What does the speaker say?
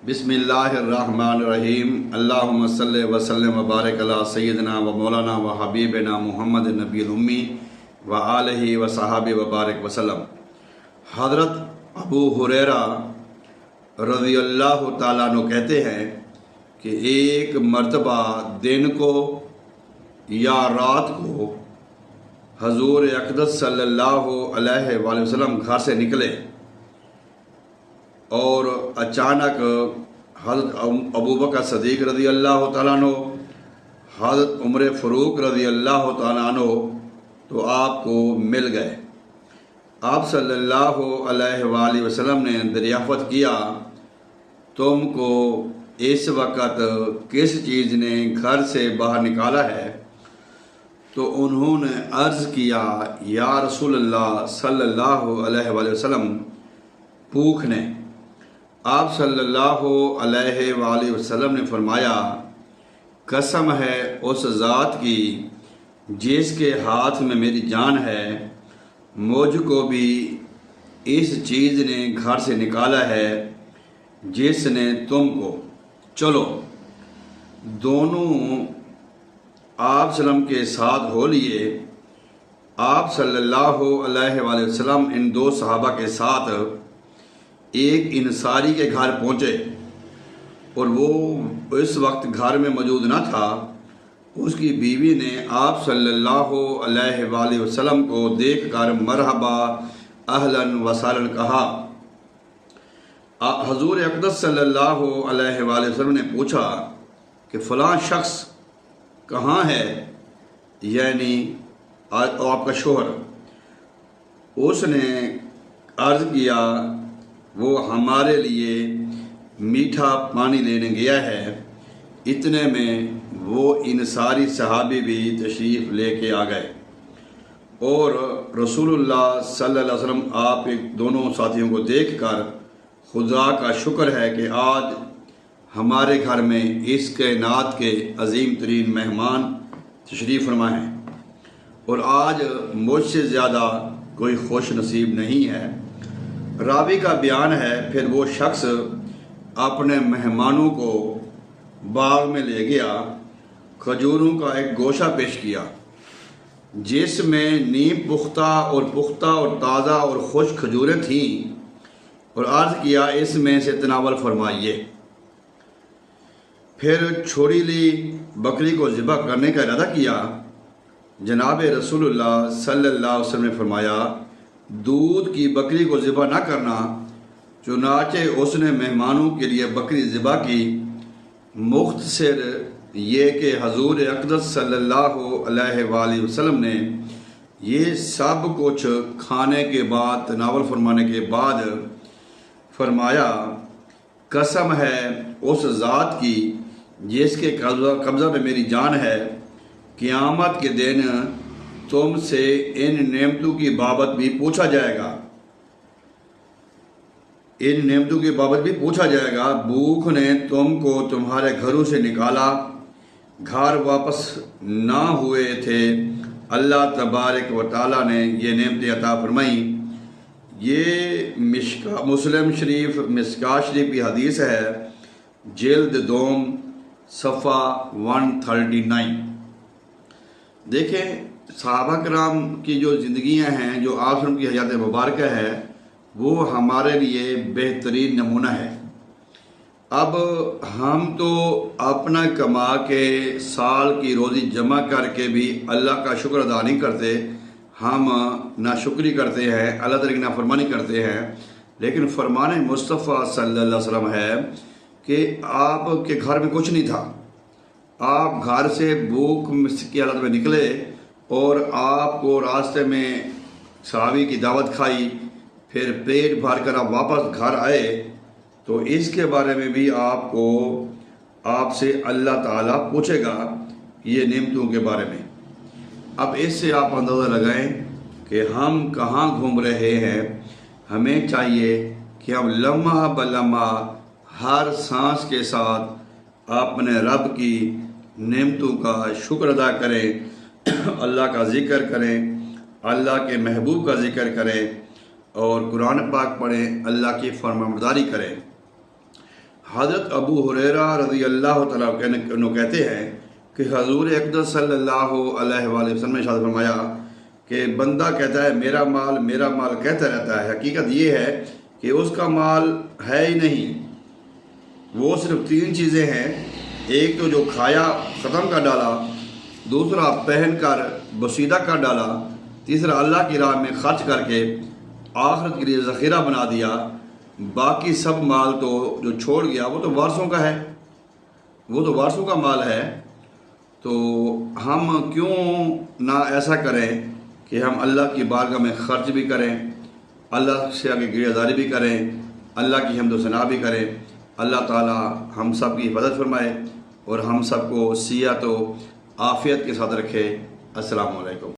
بسم اللہ الرحمن الرحیم اللہم صلی وسلم وبارک علی سیدنا و مولانا و حبیبنا محمد نبی الامی و آلہ و صحابہ وبارک وسلم۔ حضرت ابو ہریرہ رضی اللہ تعالیٰ عنہ کہتے ہیں کہ ایک مرتبہ دن کو یا رات کو حضور اقدس صلی اللہ علیہ وآلہ وسلم گھر سے نکلے اور اچانک حضرت ابو بکر صدیق رضی اللہ تعالیٰ عنہ، حضرت عمر فاروق رضی اللہ تعالیٰ عنہ تو آپ کو مل گئے۔ آپ صلی اللہ علیہ وآلہ وسلم نے دریافت کیا، تم کو اس وقت کس چیز نے گھر سے باہر نکالا ہے؟ تو انہوں نے عرض کیا، یا رسول اللہ صلی اللہ علیہ وآلہ وسلم، بھوک نے۔ آپ صلی اللہ علیہ وآلہ وسلم نے فرمایا، قسم ہے اس ذات کی جس کے ہاتھ میں میری جان ہے، مجھ کو بھی اس چیز نے گھر سے نکالا ہے جس نے تم کو۔ چلو دونوں آپ وسلم کے ساتھ ہو لیے۔ آپ صلی اللہ علیہ وآلہ وسلم ان دو صحابہ کے ساتھ ایک انصاری کے گھر پہنچے، اور وہ اس وقت گھر میں موجود نہ تھا۔ اس کی بیوی نے آپ صلی اللہ علیہ وآلہ وسلم کو دیکھ کر مرحبا اہلاً وسہلاً کہا۔ حضور اقدس صلی اللہ علیہ وآلہ وسلم نے پوچھا کہ فلاں شخص کہاں ہے، یعنی آپ کا شوہر؟ اس نے عرض کیا، وہ ہمارے لیے میٹھا پانی لینے گیا ہے۔ اتنے میں وہ انصاری صحابی بھی تشریف لے کے آ گئے، اور رسول اللہ صلی اللہ علیہ وسلم آپ دونوں ساتھیوں کو دیکھ کر خدا کا شکر ہے کہ آج ہمارے گھر میں اس کائنات کے عظیم ترین مہمان تشریف فرما ہیں، اور آج مجھ سے زیادہ کوئی خوش نصیب نہیں ہے۔ راوی کا بیان ہے، پھر وہ شخص اپنے مہمانوں کو باغ میں لے گیا، کھجوروں کا ایک گوشہ پیش کیا جس میں نیم پختہ اور تازہ اور خشک کھجوریں تھیں، اور عرض کیا، اس میں سے تناول فرمائیے۔ پھر چھوڑی لی بکری کو ذبح کرنے کا ارادہ کیا۔ جناب رسول اللہ صلی اللہ علیہ وسلم نے فرمایا، دودھ کی بکری کو ذبح نہ کرنا۔ چنانچہ اس نے مہمانوں کے لیے بکری ذبح کی۔ مختصر یہ کہ حضور اقدس صلی اللہ علیہ وآلہ وسلم نے یہ سب کچھ کھانے کے بعد، تناول فرمانے کے بعد فرمایا، قسم ہے اس ذات کی جس کے قبضہ میں میری جان ہے، قیامت کے دن تم سے ان نعمتوں کی بابت بھی پوچھا جائے گا، بھوک نے تم کو تمہارے گھروں سے نکالا، گھر واپس نہ ہوئے تھے، اللہ تبارک و تعالیٰ نے یہ نعمتیں عطا فرمائیں۔ یہ مسلم شریف مشکوٰۃ شریف کی حدیث ہے، جلد دوم صفحہ 139۔ دیکھیں، صحابہ کرام کی جو زندگیاں ہیں، جو آپ کی حیات مبارکہ ہے، وہ ہمارے لیے بہترین نمونہ ہے۔ اب ہم تو اپنا کما کے سال کی روزی جمع کر کے بھی اللہ کا شکر ادا نہیں کرتے، ہم ناشکری کرتے ہیں، اللہ تعالیٰ کی نافرمانی کرتے ہیں۔ لیکن فرمان مصطفیٰ صلی اللہ علیہ وسلم ہے کہ آپ کے گھر میں کچھ نہیں تھا، آپ گھر سے بھوک کی حالت میں نکلے، اور آپ کو راستے میں صحابی کی دعوت کھائی، پھر پیٹ بھر کر آپ واپس گھر آئے، تو اس کے بارے میں بھی آپ سے اللہ تعالیٰ پوچھے گا یہ نعمتوں کے بارے میں۔ اب اس سے آپ اندازہ لگائیں کہ ہم کہاں گھوم رہے ہیں۔ ہمیں چاہیے کہ ہم لمحہ بلمحہ ہر سانس کے ساتھ اپنے رب کی نعمتوں کا شکر ادا کریں، اللہ کا ذکر کریں، اللہ کے محبوب کا ذکر کریں، اور قرآن پاک پڑھیں، اللہ کی فرمانبرداری کریں۔ حضرت ابو ہریرہ رضی اللہ تعالیٰ عنہ کہتے ہیں کہ حضور اقدس صلی اللہ علیہ وآلہ وسلم نے ارشاد فرمایا کہ بندہ کہتا ہے میرا مال کہتا رہتا ہے، حقیقت یہ ہے کہ اس کا مال ہے ہی نہیں، وہ صرف 3 چیزیں ہیں، ایک تو جو کھایا ختم کر ڈالا، دوسرا پہن کر بسیدہ کر ڈالا، تیسرا اللہ کی راہ میں خرچ کر کے آخرت کے لیے ذخیرہ بنا دیا، باقی سب مال تو جو چھوڑ گیا وہ تو وارثوں کا ہے، وہ تو وارثوں کا مال ہے۔ تو ہم کیوں نہ ایسا کریں کہ ہم اللہ کی بارگاہ میں خرچ بھی کریں، اللہ سے آگے گریہ داری بھی کریں، اللہ کی حمد و ثنا بھی کریں۔ اللہ تعالی ہم سب کی حفاظت فرمائے اور ہم سب کو صحت و عافیت کے ساتھ رکھے۔ السلام علیکم۔